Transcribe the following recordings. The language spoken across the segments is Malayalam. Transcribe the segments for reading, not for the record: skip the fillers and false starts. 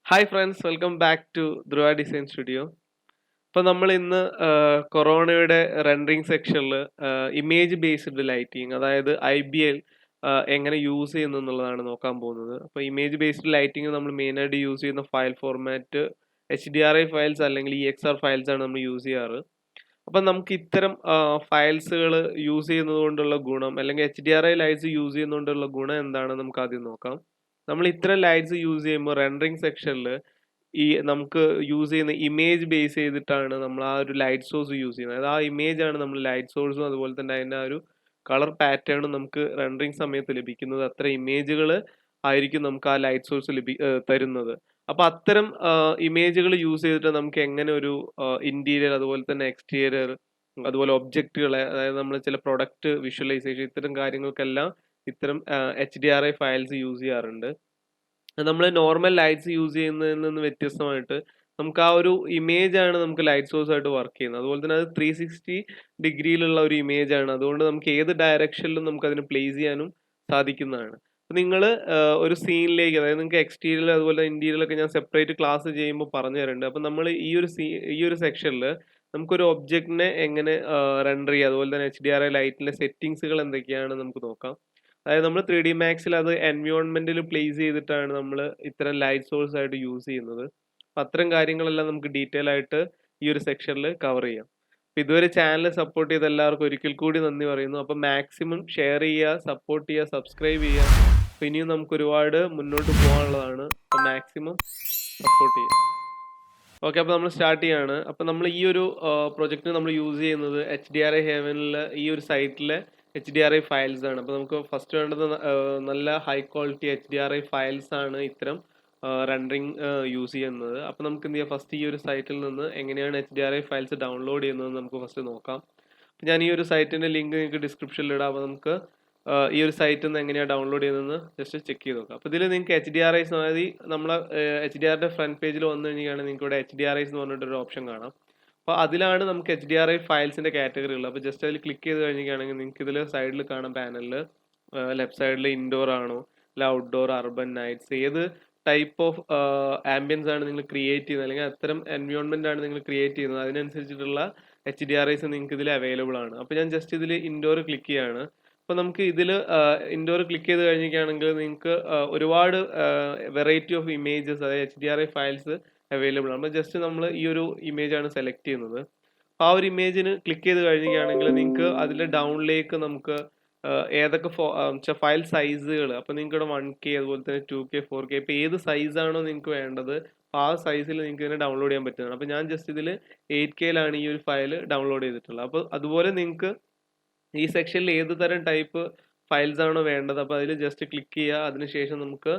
Hi friends, welcome back to Dhruva design studio. അപ്പോൾ നമ്മൾ ഇന്ന് കൊറോണയുടെ റെൻഡറിങ് സെക്ഷനിൽ ഇമേജ് ബേസ്ഡ് ലൈറ്റിംഗ്, അതായത് IBL എങ്ങനെ യൂസ് ചെയ്യുന്നു എന്നുള്ളതാണ് നോക്കാൻ പോകുന്നത്. അപ്പോൾ ഇമേജ് ബേസ്ഡ് ലൈറ്റിംഗ് നമ്മൾ മെയിനായിട്ട് യൂസ് ചെയ്യുന്ന ഫയൽ ഫോർമാറ്റ് HDRI ഫയൽസ് അല്ലെങ്കിൽ EXR ഫയൽസ് ആണ് നമ്മൾ യൂസ് ചെയ്യാറ്. അപ്പം നമുക്ക് ഇത്തരം ഫയൽസുകൾ യൂസ് ചെയ്യുന്നത് കൊണ്ടുള്ള ഗുണം, അല്ലെങ്കിൽ HDRI ലൈറ്റ്സ് യൂസ് ചെയ്യുന്നതുകൊണ്ടുള്ള ഗുണം എന്താണെന്ന് നമുക്ക് ആദ്യം നോക്കാം. നമ്മൾ ഇത്തരം ലൈറ്റ്സ് യൂസ് ചെയ്യുമ്പോൾ റെൻഡറിങ് സെക്ഷനിൽ ഈ നമുക്ക് യൂസ് ചെയ്യുന്ന ഇമേജ് ബേസ് ചെയ്തിട്ടാണ് നമ്മൾ ആ ഒരു ലൈറ്റ് സോഴ്സ് യൂസ് ചെയ്യുന്നത്. അതായത് ആ ഇമേജ് ആണ് നമ്മൾ ലൈറ്റ് സോഴ്സും അതുപോലെ തന്നെ അതിൻ്റെ ആ ഒരു കളർ പാറ്റേണും നമുക്ക് റെൻഡറിങ് സമയത്ത് ലഭിക്കുന്നത്. അത്ര ഇമേജുകൾ ആയിരിക്കും നമുക്ക് ആ ലൈറ്റ് സോഴ്സ് തരുന്നത്. അപ്പോൾ അത്തരം ഇമേജുകൾ യൂസ് ചെയ്തിട്ട് നമുക്ക് എങ്ങനെ ഒരു ഇന്റീരിയർ അതുപോലെ തന്നെ എക്സ്റ്റീരിയർ അതുപോലെ ഒബ്ജക്റ്റുകളെ, അതായത് നമ്മൾ ചില പ്രൊഡക്റ്റ് വിഷ്വലൈസേഷൻ ഇത്തരം കാര്യങ്ങൾക്കെല്ലാം ഇത്തരം HDRI ഫയൽസ് യൂസ് ചെയ്യാറുണ്ട്. നമ്മൾ നോർമൽ ലൈറ്റ്സ് യൂസ് ചെയ്യുന്നതിൽ നിന്ന് വ്യത്യസ്തമായിട്ട് നമുക്ക് ആ ഒരു ഇമേജ് ആണ് നമുക്ക് ലൈറ്റ് സോഴ്സ് ആയിട്ട് വർക്ക് ചെയ്യുന്നത്. അതുപോലെ തന്നെ അത് 360 ഡിഗ്രിയിലുള്ള ഒരു ഇമേജ് ആണ്. അതുകൊണ്ട് നമുക്ക് ഏത് ഡയറക്ഷനിലും നമുക്ക് അതിനെ പ്ലേസ് ചെയ്യാനും സാധിക്കുന്നതാണ്. നിങ്ങൾ ഒരു സീനിലേക്ക്, അതായത് നിങ്ങൾക്ക് എക്സ്റ്റീരിയർ അതുപോലെ ഇന്റീരിയലൊക്കെ ഞാൻ സെപ്പറേറ്റ് ക്ലാസ് ചെയ്യുമ്പോൾ പറഞ്ഞു തരുന്നുണ്ട്. അപ്പം നമ്മൾ ഈ ഒരു സെക്ഷനിൽ നമുക്കൊരു ഒബ്ജക്റ്റിനെ എങ്ങനെ റെൻഡർ ചെയ്യുക, അതുപോലെ തന്നെ HDRI ലൈറ്റിന്റെ സെറ്റിങ്സുകൾ എന്തൊക്കെയാണ് നമുക്ക് നോക്കാം. അതായത് നമ്മൾ 3D മാക്സിൽ അത് എൻവയോൺമെന്റിൽ പ്ലേസ് ചെയ്തിട്ടാണ് നമ്മൾ ഇത്തരം ലൈറ്റ് സോഴ്സ് ആയിട്ട് യൂസ് ചെയ്യുന്നത്. അപ്പം അത്തരം കാര്യങ്ങളെല്ലാം നമുക്ക് ഡീറ്റെയിൽ ആയിട്ട് ഈ ഒരു സെക്ഷനിൽ കവർ ചെയ്യാം. അപ്പം ഇതുവരെ ചാനൽ സപ്പോർട്ട് ചെയ്ത എല്ലാവർക്കും ഒരിക്കൽ കൂടി നന്ദി പറയുന്നു. അപ്പം മാക്സിമം ഷെയർ ചെയ്യുക, സപ്പോർട്ട് ചെയ്യുക, സബ്സ്ക്രൈബ് ചെയ്യുക. അപ്പം ഇനിയും നമുക്ക് ഒരുപാട് മുന്നോട്ട് പോകാനുള്ളതാണ്. അപ്പം മാക്സിമം സപ്പോർട്ട് ചെയ്യുക. ഓക്കെ, അപ്പോൾ നമ്മൾ സ്റ്റാർട്ട് ചെയ്യാണ്. അപ്പം നമ്മൾ ഈ ഒരു പ്രൊജക്റ്റ് നമ്മൾ യൂസ് ചെയ്യുന്നത് HDRI ഹെവനിൽ ഈ ഒരു സൈറ്റിലെ HDRI ഫയൽസ് ആണ്. അപ്പോൾ നമുക്ക് ഫസ്റ്റ് വേണ്ടത് നല്ല ഹൈ ക്വാളിറ്റി HDRI ഫയൽസ് ആണ് ഇത്തരം റെൻഡറിങ് യൂസ് ചെയ്യുന്നത്. അപ്പോൾ നമുക്ക് എന്ത് ചെയ്യാം, ഫസ്റ്റ് ഈ ഒരു സൈറ്റിൽ നിന്ന് എങ്ങനെയാണ് HDRI ഫയൽസ് ഡൗൺലോഡ് ചെയ്യുന്നത് നമുക്ക് ഫസ്റ്റ് നോക്കാം. ഞാൻ ഈ ഒരു സൈറ്റിൻ്റെ ലിങ്ക് നിങ്ങൾക്ക് ഡിസ്ക്രിപ്ഷനിൽ ഇടാം. അപ്പോൾ നമുക്ക് ഈ ഒരു സൈറ്റിൽ നിന്ന് എങ്ങനെയാണ് ഡൗൺലോഡ് ചെയ്യുന്നതെന്ന് ജസ്റ്റ് ചെക്ക് ചെയ്ത് നോക്കാം. അപ്പോൾ ഇതിൽ നിങ്ങൾക്ക് HDRIs, അതായത് നമ്മളെ HDRയുടെ ഫ്രണ്ട് പേജിൽ വന്നു കഴിഞ്ഞാൽ നിങ്ങൾക്ക് ഇവിടെ HDRIs എന്ന് പറഞ്ഞിട്ടൊരു ഓപ്ഷൻ കാണാം. അപ്പോൾ അതിലാണ് നമുക്ക് HDRI ഫയൽസിൻ്റെ കാറ്റഗറി ഉള്ളത്. അപ്പോൾ ജസ്റ്റ് അതിൽ ക്ലിക്ക് ചെയ്ത് കഴിഞ്ഞിട്ടാണെങ്കിൽ നിങ്ങൾക്ക് ഇതിൽ സൈഡിൽ കാണാം, പാനലിൽ ലെഫ്റ്റ് സൈഡിൽ ഇൻഡോർ ആണോ അല്ല ഔട്ട്ഡോർ, അർബൻ, നൈറ്റ്സ്, ഏത് ടൈപ്പ് ഓഫ് ആംബിയൻസ് ആണ് നിങ്ങൾ ക്രിയേറ്റ് ചെയ്യുന്നത്, അല്ലെങ്കിൽ അത്തരം എൻവയോൺമെന്റ് ആണ് നിങ്ങൾ ക്രിയേറ്റ് ചെയ്യുന്നത്, അതിനനുസരിച്ചിട്ടുള്ള HDRIs നിങ്ങൾക്ക് ഇതിൽ അവൈലബിൾ ആണ്. അപ്പോൾ ഞാൻ ജസ്റ്റ് ഇതിൽ ഇൻഡോർ ക്ലിക്ക് ചെയ്യാണ്. അപ്പോൾ നമുക്ക് ഇതിൽ ഇൻഡോർ ക്ലിക്ക് ചെയ്ത് കഴിഞ്ഞിട്ടാണെങ്കിൽ നിങ്ങൾക്ക് ഒരുപാട് വെറൈറ്റി ഓഫ് ഇമേജസ്, അതായത് HDRI ഫയൽസ് അവൈലബിൾ ആണ്. അപ്പോൾ ജസ്റ്റ് നമ്മൾ ഈ ഒരു ഇമേജ് ആണ് സെലക്ട് ചെയ്യുന്നത്. അപ്പോൾ ആ ഒരു ഇമേജിന് ക്ലിക്ക് ചെയ്ത് കഴിഞ്ഞിട്ടാണെങ്കിൽ നിങ്ങൾക്ക് അതിൻ്റെ ഡൗണിലേക്ക് നമുക്ക് ഏതൊക്കെ ഫയൽ സൈസുകൾ, അപ്പോൾ നിങ്ങൾക്ക് ഇവിടെ 1K അതുപോലെ തന്നെ 2K 4K, ഇപ്പോൾ ഏത് സൈസാണോ നിങ്ങൾക്ക് വേണ്ടത് അപ്പോൾ ആ സൈസിൽ നിങ്ങൾക്ക് ഇതിനെ ഡൗൺലോഡ് ചെയ്യാൻ പറ്റുന്നതാണ്. അപ്പോൾ ഞാൻ ജസ്റ്റ് ഇതിൽ 8Kയിലാണ് ഈ ഒരു ഫയൽ ഡൗൺലോഡ് ചെയ്തിട്ടുള്ളത്. അപ്പോൾ അതുപോലെ നിങ്ങൾക്ക് ഈ സെക്ഷനിൽ ഏത് തരം ടൈപ്പ് ഫയൽസ് ആണോ വേണ്ടത് അപ്പോൾ അതിൽ ജസ്റ്റ് ക്ലിക്ക് ചെയ്യുക. അതിനുശേഷം നമുക്ക്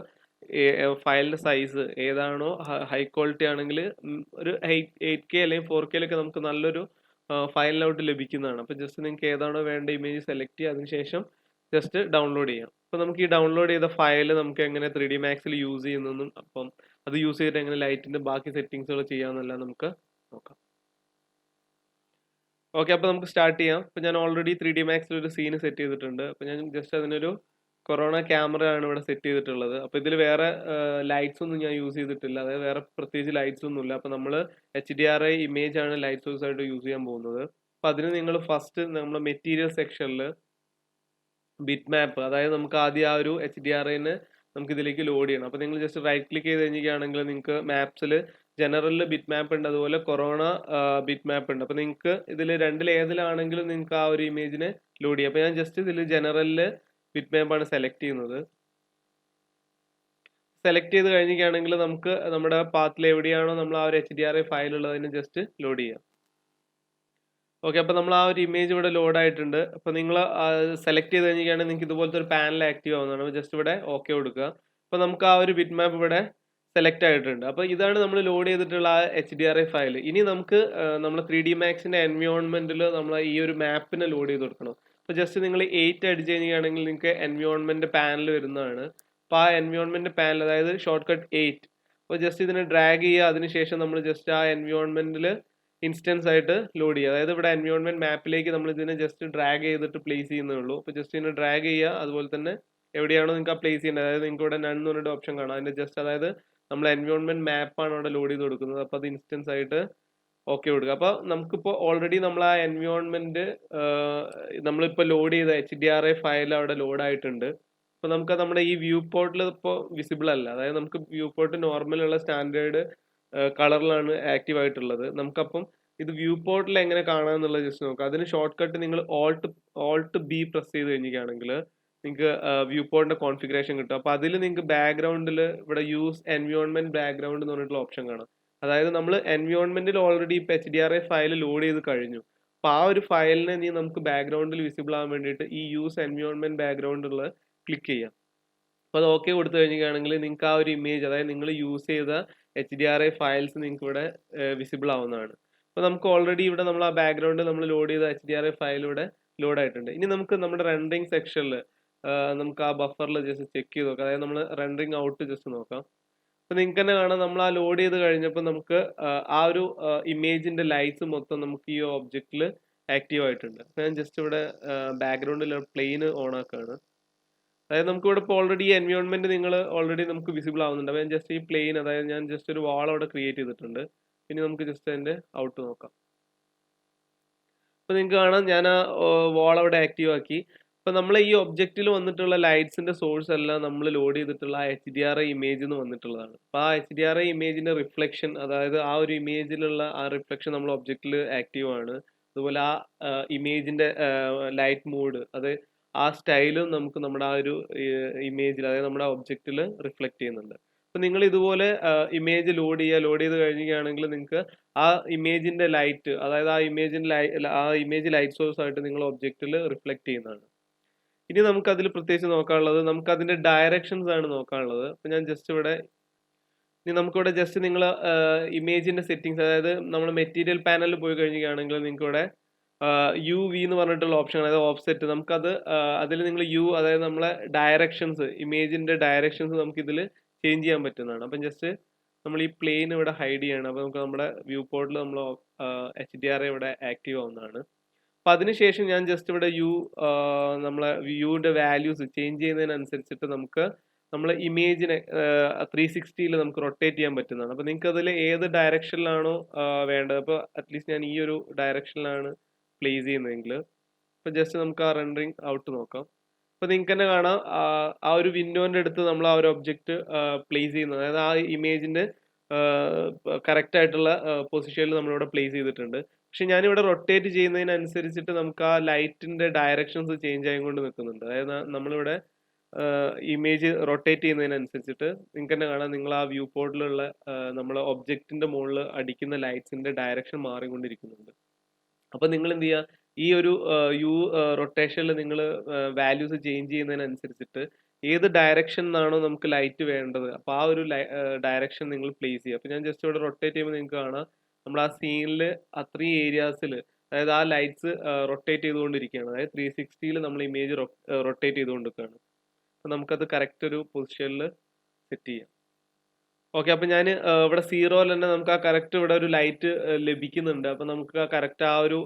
ഫയലിൻ്റെ സൈസ് ഏതാണോ, ഹൈ ക്വാളിറ്റി ആണെങ്കിൽ ഒരു 8K അല്ലെങ്കിൽ 4Kയിലൊക്കെ നമുക്ക് നല്ലൊരു ഫയലിനൗട്ട് ലഭിക്കുന്നതാണ്. അപ്പോൾ ജസ്റ്റ് നിങ്ങൾക്ക് ഏതാണോ വേണ്ട ഇമേജ് സെലക്ട് ചെയ്യുക, അതിനുശേഷം ജസ്റ്റ് ഡൗൺലോഡ് ചെയ്യാം. അപ്പോൾ നമുക്ക് ഈ ഡൗൺലോഡ് ചെയ്ത ഫയൽ നമുക്ക് എങ്ങനെ 3D മാക്സിൽ യൂസ് ചെയ്യുന്നതെന്നും അപ്പം അത് യൂസ് ചെയ്തിട്ട് എങ്ങനെ ലൈറ്റിൻ്റെ ബാക്കി സെറ്റിങ്സുകൾ ചെയ്യാമെന്നെല്ലാം നമുക്ക് നോക്കാം. ഓക്കെ, അപ്പോൾ നമുക്ക് സ്റ്റാർട്ട് ചെയ്യാം. അപ്പോൾ ഞാൻ ഓൾറെഡി 3D മാക്സിൽ ഒരു സീന് സെറ്റ് ചെയ്തിട്ടുണ്ട്. അപ്പോൾ ഞാൻ ജസ്റ്റ് അതിനൊരു കൊറോണ ക്യാമറ ആണ് ഇവിടെ സെറ്റ് ചെയ്തിട്ടുള്ളത്. അപ്പോൾ ഇതിൽ വേറെ ലൈറ്റ്സ് ഒന്നും ഞാൻ യൂസ് ചെയ്തിട്ടില്ല, അതായത് വേറെ പ്രത്യേകിച്ച് ലൈറ്റ്സ് ഒന്നുമില്ല. അപ്പോൾ നമ്മൾ HDRI ഇമേജ് ആണ് ലൈറ്റ് സോഴ്സ് ആയിട്ട് യൂസ് ചെയ്യാൻ പോകുന്നത്. അപ്പോൾ അതിന് നിങ്ങൾ ഫസ്റ്റ് നമ്മൾ മെറ്റീരിയൽ സെക്ഷനിൽ ബിറ്റ് മാപ്പ്, അതായത് നമുക്ക് ആദ്യം ആ ഒരു HDRIനെ നമുക്ക് ഇതിലേക്ക് ലോഡ് ചെയ്യണം. അപ്പോൾ നിങ്ങൾ ജസ്റ്റ് റൈറ്റ് ക്ലിക്ക് ചെയ്ത് കഴിഞ്ഞിട്ടാണെങ്കിൽ നിങ്ങൾക്ക് മാപ്സിൽ ജനറലിൽ ബിറ്റ് മാപ്പ് ഉണ്ട്, അതുപോലെ കൊറോണ ബിറ്റ് മാപ്പ് ഉണ്ട്. അപ്പോൾ നിങ്ങൾക്ക് ഇതിൽ ഏതിലാണെങ്കിലും നിങ്ങൾക്ക് ആ ഒരു ഇമേജിനെ ലോഡ് ചെയ്യാം. അപ്പോൾ ഞാൻ ജസ്റ്റ് ഇതിൽ ജനറലിൽ ബിറ്റ് മാപ്പാണ് സെലക്ട് ചെയ്യുന്നത്. സെലക്ട് ചെയ്ത് കഴിഞ്ഞിട്ടാണെങ്കിൽ നമുക്ക് നമ്മുടെ പാത്തിൽ എവിടെയാണോ നമ്മൾ ആ ഒരു HDRI ഫയൽ ഉള്ളതിന് ജസ്റ്റ് ലോഡ് ചെയ്യാം. ഓക്കെ, അപ്പോൾ നമ്മൾ ആ ഒരു ഇമേജ് ഇവിടെ ലോഡ് ആയിട്ടുണ്ട്. അപ്പോൾ നിങ്ങൾ സെലക്ട് ചെയ്ത് കഴിഞ്ഞിട്ടാണെങ്കിൽ നിങ്ങൾക്ക് ഇതുപോലത്തെ ഒരു പാനൽ ആക്റ്റീവ് ആവുന്നതാണ്. ജസ്റ്റ് ഇവിടെ ഓക്കെ കൊടുക്കുക. അപ്പോൾ നമുക്ക് ആ ഒരു ബിറ്റ് മാപ്പ് ഇവിടെ സെലക്ട് ആയിട്ടുണ്ട്. അപ്പോൾ ഇതാണ് നമ്മൾ ലോഡ് ചെയ്തിട്ടുള്ള ആ HDRI ഫയൽ. ഇനി നമുക്ക് നമ്മൾ 3D മാക്സിൻ്റെ എൻവയോൺമെൻറ്റിൽ നമ്മൾ ഈ ഒരു മാപ്പിനെ ലോഡ് ചെയ്ത് കൊടുക്കണം. അപ്പോൾ ജസ്റ്റ് നിങ്ങൾ 8 അടിച്ച് കഴിഞ്ഞാണെങ്കിൽ നിങ്ങൾക്ക് എൻവയോൺമെൻറ്റ് പാനൽ വരുന്നതാണ്. അപ്പോൾ ആ എൻവയോൺമെൻറ്റ് പാനൽ, അതായത് ഷോർട്ട് കട്ട് 8, അപ്പോൾ ജസ്റ്റ് ഇതിനെ ഡ്രാഗ് ചെയ്യുക. അതിനുശേഷം നമ്മൾ ജസ്റ്റ് ആ എൻവയോൺമെൻറ്റിൽ ഇൻസ്റ്റൻസ് ആയിട്ട് ലോഡ് ചെയ്യുക. അതായത് ഇവിടെ എൻവയോൺമെൻറ്റ് മാപ്പിലേക്ക് നമ്മൾ ഇതിനെ ജസ്റ്റ് ഡ്രാഗ് ചെയ്തിട്ട് പ്ലേസ് ചെയ്യുന്നേ ഉള്ളൂ. അപ്പോൾ ജസ്റ്റ് ഇതിനെ ഡ്രാഗ് ചെയ്യുക. അതുപോലെ തന്നെ എവിടെയാണോ നിങ്ങൾക്ക് ആ പ്ലേസ് ചെയ്യേണ്ടത്, അതായത് നിങ്ങൾക്ക് ഇവിടെ നൺ എന്ന് പറഞ്ഞിട്ട് ഓപ്ഷൻ കാണാം, അതിൻ്റെ ജസ്റ്റ് അതായത് നമ്മൾ എൻവയോൺമെന്റ് മാപ്പാണ് അവിടെ ലോഡ് ചെയ്ത് കൊടുക്കുന്നത്. അപ്പോൾ അത് ഇൻസ്റ്റൻസ് ആയിട്ട് ഓക്കെ കൊടുക്കുക. അപ്പോൾ നമുക്കിപ്പോൾ ഓൾറെഡി നമ്മൾ ആ എൻവയോൺമെന്റ് നമ്മളിപ്പോൾ ലോഡ് ചെയ്ത HDRI ഫയൽ അവിടെ ലോഡ് ആയിട്ടുണ്ട്. അപ്പോൾ നമുക്ക് നമ്മുടെ ഈ വ്യൂ പോർട്ടിൽ ഇപ്പോൾ വിസിബിൾ അല്ല. അതായത് നമുക്ക് വ്യൂ പോർട്ട് നോർമൽ ഉള്ള സ്റ്റാൻഡേർഡ് കളറിലാണ് ആക്റ്റീവ് ആയിട്ടുള്ളത്. നമുക്കപ്പം ഇത് വ്യൂ പോർട്ടിൽ എങ്ങനെ കാണാമെന്നുള്ളത് ജസ്റ്റ് നോക്കാം. അതിന് ഷോർട്ട് കട്ട് നിങ്ങൾ ഓൾട്ട് ബി പ്രസ് ചെയ്ത് കഴിഞ്ഞിട്ടാണെങ്കിൽ നിങ്ങൾക്ക് വ്യൂ പോർട്ടിന്റെ കോൺഫിഗറേഷൻ കിട്ടും. അപ്പോൾ അതിൽ നിങ്ങൾക്ക് ബാക്ക്ഗ്രൗണ്ടിൽ ഇവിടെ യൂസ് എൻവയോൺമെന്റ് ബാക്ക്ഗ്രൗണ്ട് എന്ന് പറഞ്ഞിട്ടുള്ള ഓപ്ഷൻ കാണാം. അതായത് നമ്മൾ എൻവയോൺമെന്റിൽ ഓൾറെഡി ഇപ്പോൾ HDRI ഫയൽ ലോഡ് ചെയ്ത് കഴിഞ്ഞു. അപ്പോൾ ആ ഒരു ഫയലിനെ നമുക്ക് ബാക്ക്ഗ്രൗണ്ടിൽ വിസിബിൾ ആവാൻ വേണ്ടിയിട്ട് ഈ യൂസ് എൻവയോൺമെന്റ് ബാക്ക്ഗ്രൗണ്ടിൽ ക്ലിക്ക് ചെയ്യാം. അപ്പോൾ അത് ഓക്കെ കൊടുത്തു കഴിഞ്ഞിട്ടാണെങ്കിൽ നിങ്ങൾക്ക് ആ ഒരു ഇമേജ്, അതായത് നിങ്ങൾ യൂസ് ചെയ്ത HDRI ഫയൽസ് നിങ്ങൾക്ക് ഇവിടെ വിസിബിൾ ആവുന്നതാണ്. അപ്പോൾ നമുക്ക് ഓൾറെഡി ഇവിടെ നമ്മൾ ആ ബാക്ക്ഗ്രൗണ്ട് നമ്മൾ ലോഡ് ചെയ്ത HDRI ഫയൽ ഇവിടെ ലോഡ് ആയിട്ടുണ്ട്. ഇനി നമുക്ക് നമ്മുടെ റെൻഡറിങ് സെക്ഷനിൽ നമുക്ക് ആ ബഫറിൽ ജസ്റ്റ് ചെക്ക് ചെയ്ത് നോക്കാം. അതായത് നമ്മൾ റെൻഡറിങ് ഔട്ട് ജസ്റ്റ് നോക്കാം. അപ്പോൾ നിങ്ങൾക്ക് തന്നെ കാണാം നമ്മൾ ആ ലോഡ് ചെയ്ത് കഴിഞ്ഞപ്പോൾ നമുക്ക് ആ ഒരു ഇമേജിന്റെ ലൈറ്റ്സ് മൊത്തം നമുക്ക് ഈ ഒബ്ജക്റ്റിൽ ആക്റ്റീവ് ആയിട്ടുണ്ട്. അപ്പോൾ ഞാൻ ജസ്റ്റ് ഇവിടെ ബാക്ക്ഗ്രൗണ്ടിൽ പ്ലെയിൻ ഓൺ ആക്കുകയാണ്. അതായത് നമുക്ക് ഇവിടെ ഇപ്പോൾ ഓൾറെഡി ഈ എൻവയോൺമെന്റ് നിങ്ങൾ ഓൾറെഡി നമുക്ക് വിസിബിൾ ആവുന്നുണ്ട്. അപ്പോൾ ഞാൻ ജസ്റ്റ് ഈ പ്ലെയിൻ, അതായത് ഞാൻ ജസ്റ്റ് ഒരു വാൾ അവിടെ ക്രിയേറ്റ് ചെയ്തിട്ടുണ്ട്. ഇനി നമുക്ക് ജസ്റ്റ് അതിന്റെ ഔട്ട് നോക്കാം. അപ്പോൾ നിങ്ങൾക്ക് കാണാം ഞാൻ ആ വാൾ അവിടെ ആക്റ്റീവ് ആക്കി. അപ്പോൾ നമ്മൾ ഈ ഒബ്ജക്റ്റിൽ വന്നിട്ടുള്ള ലൈറ്റ്സിന്റെ സോഴ്സ് എല്ലാം നമ്മൾ ലോഡ് ചെയ്തിട്ടുള്ള ആ HDRI ഇമേജിൽ നിന്ന് വന്നിട്ടുള്ളതാണ്. അപ്പോൾ ആ HDRI ഇമേജിന്റെ റിഫ്ലക്ഷൻ, അതായത് ആ ഒരു ഇമേജിലുള്ള ആ റിഫ്ലക്ഷൻ നമ്മൾ ഒബ്ജക്റ്റിൽ ആക്റ്റീവ് ആണ്. അതുപോലെ ആ ഇമേജിന്റെ ലൈറ്റ് മോഡ്, അത് ആ സ്റ്റൈലും നമുക്ക് നമ്മുടെ ആ ഒരു ഇമേജിൽ, അതായത് നമ്മുടെ ഒബ്ജക്റ്റിൽ റിഫ്ലക്ട് ചെയ്യുന്നുണ്ട്. അപ്പോൾ നിങ്ങൾ ഇതുപോലെ ഇമേജ് ലോഡ് ചെയ്ത് കഴിഞ്ഞിട്ടാണെങ്കിൽ നിങ്ങൾക്ക് ആ ഇമേജിന്റെ ലൈറ്റ്, അതായത് ആ ഇമേജ് ലൈറ്റ് സോഴ്സ് ആയിട്ട് നിങ്ങൾ ഒബ്ജക്റ്റിൽ റിഫ്ലക്ട് ചെയ്യുന്നതാണ്. ഇനി നമുക്ക് അതിൽ പ്രത്യേകിച്ച് നോക്കാനുള്ളത് നമുക്ക് അതിന്റെ ഡയറക്ഷൻസ് ആണ് നോക്കാനുള്ളത്. അപ്പോൾ ഞാൻ ജസ്റ്റ് ഇവിടെ നമുക്കിവിടെ ജസ്റ്റ് നിങ്ങൾ ഇമേജിന്റെ സെറ്റിംഗ്സ്, അതായത് നമ്മൾ മെറ്റീരിയൽ പാനലിൽ പോയി കഴിഞ്ഞിട്ടാണെങ്കിൽ നിങ്ങൾക്ക് ഇവിടെ UV എന്ന് പറഞ്ഞിട്ടുള്ള ഓപ്ഷൻ, അതായത് ഓഫ്സെറ്റ്, നമുക്കത് അതിൽ നിങ്ങൾ അതായത് നമ്മളെ ഡയറക്ഷൻസ്, ഇമേജിന്റെ ഡയറക്ഷൻസ് നമുക്ക് ഇതിൽ ചേഞ്ച് ചെയ്യാൻ പറ്റുന്നതാണ്. അപ്പം ജസ്റ്റ് നമ്മൾ ഈ പ്ലെയിൻ ഇവിടെ ഹൈഡ് ചെയ്യണം. അപ്പോൾ നമുക്ക് നമ്മുടെ വ്യൂ പോർട്ടിൽ നമ്മൾ HDRI ഇവിടെ ആക്റ്റീവ് ആവുന്നതാണ്. അപ്പോൾ അതിനുശേഷം ഞാൻ ജസ്റ്റ് ഇവിടെ നമ്മളെ വ്യൂവിന്റെ വാല്യൂസ് ചേഞ്ച് ചെയ്യുന്നതിനനുസരിച്ചിട്ട് നമുക്ക് നമ്മളെ ഇമേജിനെ 360 നമുക്ക് റൊട്ടേറ്റ് ചെയ്യാൻ പറ്റുന്നതാണ്. അപ്പോൾ നിങ്ങൾക്ക് അതിൽ ഏത് ഡയറക്ഷനിലാണോ വേണ്ടത്, അപ്പോൾ അറ്റ്ലീസ്റ്റ് ഞാൻ ഈ ഒരു ഡയറക്ഷനിലാണ് പ്ലേസ് ചെയ്യുന്നതെങ്കിൽ, ഇപ്പോൾ ജസ്റ്റ് നമുക്ക് ആ റെൻഡറിങ് ഔട്ട് നോക്കാം. അപ്പോൾ നിങ്ങൾക്ക് തന്നെ കാണാം ആ ഒരു വിൻഡോന്റെ അടുത്ത് നമ്മൾ ആ ഒരു ഒബ്ജക്റ്റ് പ്ലേസ് ചെയ്യുന്നത്, അതായത് ആ ഇമേജിന്റെ കറക്റ്റ് ആയിട്ടുള്ള പൊസിഷനിൽ നമ്മളിവിടെ പ്ലേസ് ചെയ്തിട്ടുണ്ട്. പക്ഷെ ഞാനിവിടെ റൊട്ടേറ്റ് ചെയ്യുന്നതിനനുസരിച്ചിട്ട് നമുക്ക് ആ ലൈറ്റിന്റെ ഡയറക്ഷൻസ് ചേഞ്ച് ആയിക്കൊണ്ട് നിൽക്കുന്നുണ്ട്. അതായത് നമ്മളിവിടെ ഇമേജ് റൊട്ടേറ്റ് ചെയ്യുന്നതിനനുസരിച്ചിട്ട് നിങ്ങൾക്ക് തന്നെ കാണാം, നിങ്ങൾ ആ വ്യൂ പോർട്ടിലുള്ള നമ്മളെ ഒബ്ജക്റ്റിന്റെ മുകളിൽ അടിക്കുന്ന ലൈറ്റ്സിന്റെ ഡയറക്ഷൻ മാറിക്കൊണ്ടിരിക്കുന്നുണ്ട്. അപ്പോൾ നിങ്ങൾ എന്ത് ചെയ്യുക, ഈ ഒരു റൊട്ടേഷനിൽ നിങ്ങൾ വാല്യൂസ് ചേഞ്ച് ചെയ്യുന്നതിനനുസരിച്ചിട്ട് ഏത് ഡയറക്ഷനിലാണോ നമുക്ക് ലൈറ്റ് വേണ്ടത്, അപ്പോൾ ആ ഒരു ഡയറക്ഷൻ നിങ്ങൾ പ്ലേസ് ചെയ്യുക. അപ്പോൾ ഞാൻ ജസ്റ്റ് ഇവിടെ റൊട്ടേറ്റ് ചെയ്യുമ്പോൾ നിങ്ങൾക്ക് കാണാം നമ്മൾ ആ സീനിൽ അത്രയും ഏരിയാസിൽ, അതായത് ആ ലൈറ്റ്സ് റൊട്ടേറ്റ് ചെയ്തുകൊണ്ടിരിക്കുകയാണ്. അതായത് 360 നമ്മൾ ഇമേജ് റൊട്ടേറ്റ് ചെയ്തുകൊണ്ടിരിക്കുകയാണ്. അപ്പോൾ നമുക്കത് കറക്റ്റ് ഒരു പൊസിഷനിൽ സെറ്റ് ചെയ്യാം. ഓക്കെ, അപ്പോൾ ഞാൻ ഇവിടെ 0 തന്നെ നമുക്ക് ആ കറക്റ്റ് ഇവിടെ ഒരു ലൈറ്റ് ലഭിക്കുന്നുണ്ട്. അപ്പോൾ നമുക്ക് ആ കറക്റ്റ് ആ ഒരു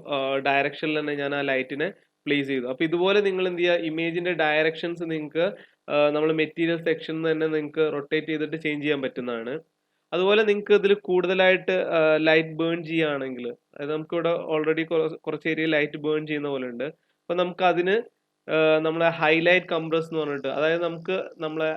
ഡയറക്ഷനിൽ തന്നെ ഞാൻ ആ ലൈറ്റിനെ പ്ലേസ് ചെയ്തു. അപ്പോൾ ഇതുപോലെ നിങ്ങൾ എന്ത് ചെയ്യുക, ഇമേജിന്റെ ഡയറക്ഷൻസ് നിങ്ങൾക്ക് നമ്മൾ മെറ്റീരിയൽ സെക്ഷനിൽ തന്നെ നിങ്ങൾക്ക് റൊട്ടേറ്റ് ചെയ്തിട്ട് ചേഞ്ച് ചെയ്യാൻ പറ്റുന്നതാണ്. അതുപോലെ നിങ്ങൾക്ക് ഇതിൽ കൂടുതലായിട്ട് ലൈറ്റ് ബേൺ ചെയ്യുകയാണെങ്കിൽ, അതായത് നമുക്കിവിടെ ഓൾറെഡി കുറച്ച് ഏരിയ ലൈറ്റ് ബേൺ ചെയ്യുന്ന പോലെ ഉണ്ട്. അപ്പോൾ നമുക്ക് അതിന് നമ്മളെ ഹൈലൈറ്റ് കംപ്രസ് എന്ന് പറഞ്ഞിട്ട്, അതായത് നമുക്ക് നമ്മളെ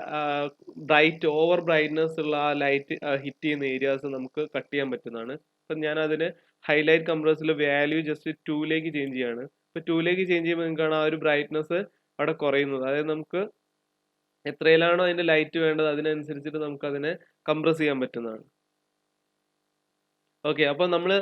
ഓവർ ബ്രൈറ്റ്നെസ് ഉള്ള ആ ലൈറ്റ് ഹിറ്റ് ചെയ്യുന്ന ഏരിയാസ് നമുക്ക് കട്ട് ചെയ്യാൻ പറ്റുന്നതാണ്. അപ്പം ഞാൻ അതിന് ഹൈലൈറ്റ് കംപ്രസിൽ വാല്യൂ ജസ്റ്റ് 2ലേക്ക് ചേഞ്ച് ചെയ്യാണ്. അപ്പോൾ 2ലേക്ക് ചേഞ്ച് ചെയ്യുമ്പോൾ നിങ്ങൾക്കാണ് ആ ഒരു ബ്രൈറ്റ്നെസ് അവിടെ കുറയുന്നത്. അതായത് നമുക്ക് എത്രയിലാണോ അതിന്റെ ലൈറ്റ് വേണ്ടത് അതിനനുസരിച്ചിട്ട് നമുക്ക് അതിനെ കംപ്രസ് ചെയ്യാൻ പറ്റുന്നതാണ്. ഓക്കെ, അപ്പോൾ നമ്മൾ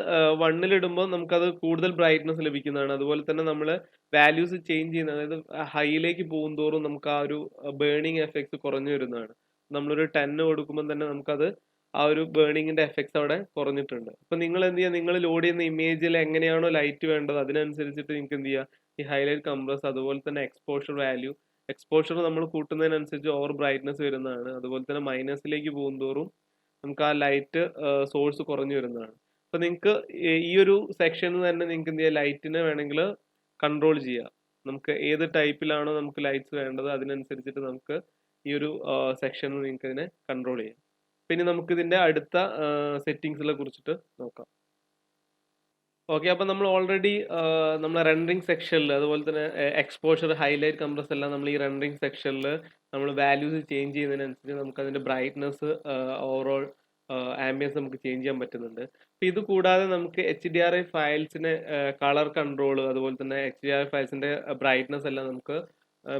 1ൽ ഇടുമ്പോൾ നമുക്കത് കൂടുതൽ ബ്രൈറ്റ്നെസ് ലഭിക്കുന്നതാണ്. അതുപോലെ തന്നെ നമ്മൾ വാല്യൂസ് ചേഞ്ച് ചെയ്യുന്ന, അതായത് ഹൈയിലേക്ക് പോകുന്തോറും നമുക്ക് ആ ഒരു ബേണിംഗ് എഫക്ട്സ് കുറഞ്ഞു വരുന്നതാണ്. നമ്മളൊരു 10 കൊടുക്കുമ്പോൾ തന്നെ നമുക്കത് ആ ഒരു ബേണിങ്ങിന്റെ എഫക്ട്സ് അവിടെ കുറഞ്ഞിട്ടുണ്ട്. അപ്പോൾ നിങ്ങൾ എന്ത് ചെയ്യുക, നിങ്ങൾ ലോഡ് ചെയ്യുന്ന ഇമേജിൽ എങ്ങനെയാണോ ലൈറ്റ് വേണ്ടത് അതിനനുസരിച്ചിട്ട് നിങ്ങൾക്ക് എന്ത് ചെയ്യുക, ഈ ഹൈലൈറ്റ് കംപ്രസ്, അതുപോലെ തന്നെ എക്സ്പോഷർ നമ്മൾ കൂട്ടുന്നതിനനുസരിച്ച് ഓവർ ബ്രൈറ്റ്നെസ് വരുന്നതാണ്. അതുപോലെ തന്നെ മൈനസിലേക്ക് പോകുന്തോറും നമുക്ക് ആ ലൈറ്റ് സോഴ്സ് കുറഞ്ഞു വരുന്നതാണ്. അപ്പോൾ നിങ്ങൾക്ക് ഈ ഒരു സെക്ഷനിൽ തന്നെ നിങ്ങൾക്ക് എന്ത് ചെയ്യാം, ലൈറ്റിനെ വേണമെങ്കിൽ കൺട്രോൾ ചെയ്യാം. നമുക്ക് ഏത് ടൈപ്പിലാണോ നമുക്ക് ലൈറ്റ്സ് വേണ്ടത് അതിനനുസരിച്ചിട്ട് നമുക്ക് ഈ ഒരു സെക്ഷനിൽ നിങ്ങൾക്ക് ഇതിനെ കൺട്രോൾ ചെയ്യാം. പിന്നെ നമുക്ക് ഇതിന്റെ അടുത്ത സെറ്റിങ്സിനെ കുറിച്ചിട്ട് നോക്കാം. ഓക്കെ, അപ്പൊ നമ്മൾ ഓൾറെഡി നമ്മളെ റെൻഡറിങ് സെക്ഷനിൽ അതുപോലെ തന്നെ എക്സ്പോഷർ, ഹൈലൈറ്റ്, കംപ്രസ് എല്ലാം നമ്മൾ ഈ റെൻഡറിങ് സെക്ഷനിൽ നമ്മൾ വാല്യൂസ് ചേഞ്ച് ചെയ്യുന്നതിനനുസരിച്ച് നമുക്ക് അതിന്റെ ബ്രൈറ്റ്നസ്, ഓവറോൾ ആംബിയൻസ് നമുക്ക് ചേഞ്ച് ചെയ്യാൻ പറ്റുന്നുണ്ട്. അപ്പൊ ഇത് കൂടാതെ നമുക്ക് HDRI ഫയൽസിനെ കളർ കൺട്രോൾ, അതുപോലെ തന്നെ HDRI ഫയൽസിന്റെ ബ്രൈറ്റ്നസ് എല്ലാം നമുക്ക്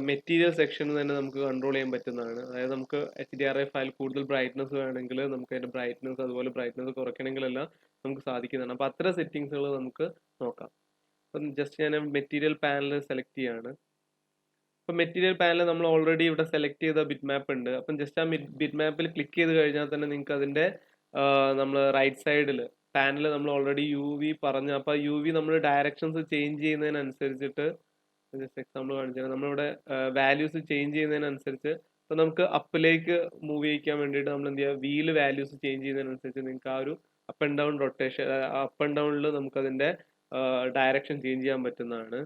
മെറ്റീരിയൽ സെക്ഷനിൽ തന്നെ നമുക്ക് കൺട്രോൾ ചെയ്യാൻ പറ്റുന്നതാണ്. അതായത് നമുക്ക് HDRI ഫയൽ കൂടുതൽ ബ്രൈറ്റ്നസ് വേണമെങ്കിൽ നമുക്ക് അതിന്റെ ബ്രൈറ്റ്നസ്, അതുപോലെ ബ്രൈറ്റ്നസ് കുറയ്ക്കണമെങ്കിലെല്ലാം നമുക്ക് സാധിക്കുന്നതാണ്. അപ്പൊ അത്ര സെറ്റിങ്സുകൾ നമുക്ക് നോക്കാം. അപ്പം ജസ്റ്റ് ഞാൻ മെറ്റീരിയൽ പാനൽ സെലക്ട് ചെയ്യാണ്. അപ്പൊ മെറ്റീരിയൽ പാനൽ നമ്മൾ ഓൾറെഡി ഇവിടെ സെലക്ട് ചെയ്ത ബിറ്റ് മാപ്പ് ഉണ്ട്. അപ്പം ജസ്റ്റ് ആ ബിറ്റ് മാപ്പിൽ ക്ലിക്ക് ചെയ്ത് കഴിഞ്ഞാൽ തന്നെ നിങ്ങൾക്ക് അതിന്റെ നമ്മൾ റൈറ്റ് സൈഡിൽ പാനൽ നമ്മൾ ഓൾറെഡി UV പറഞ്ഞു. അപ്പൊ UV നമ്മൾ ഡയറക്ഷൻസ് ചേഞ്ച് ചെയ്യുന്നതിനനുസരിച്ചിട്ട് ജസ്റ്റ് എക്സാമ്പിൾ കാണിച്ചു തരാം. നമ്മളിവിടെ വാല്യൂസ് ചേഞ്ച് ചെയ്യുന്നതിനനുസരിച്ച് ഇപ്പൊ നമുക്ക് അപ്പിലേക്ക് മൂവ് ചെയ്യിക്കാൻ വേണ്ടിയിട്ട് നമ്മൾ എന്ത് ചെയ്യുക, വീല് വാല്യൂസ് ചേഞ്ച് ചെയ്യുന്നതിനനുസരിച്ച് നിങ്ങൾക്ക് ആ ഒരു up and down rotation, up and ഡൗണിൽ നമുക്ക് അതിന്റെ ഡയറക്ഷൻ ചേഞ്ച് ചെയ്യാൻ പറ്റുന്നതാണ്.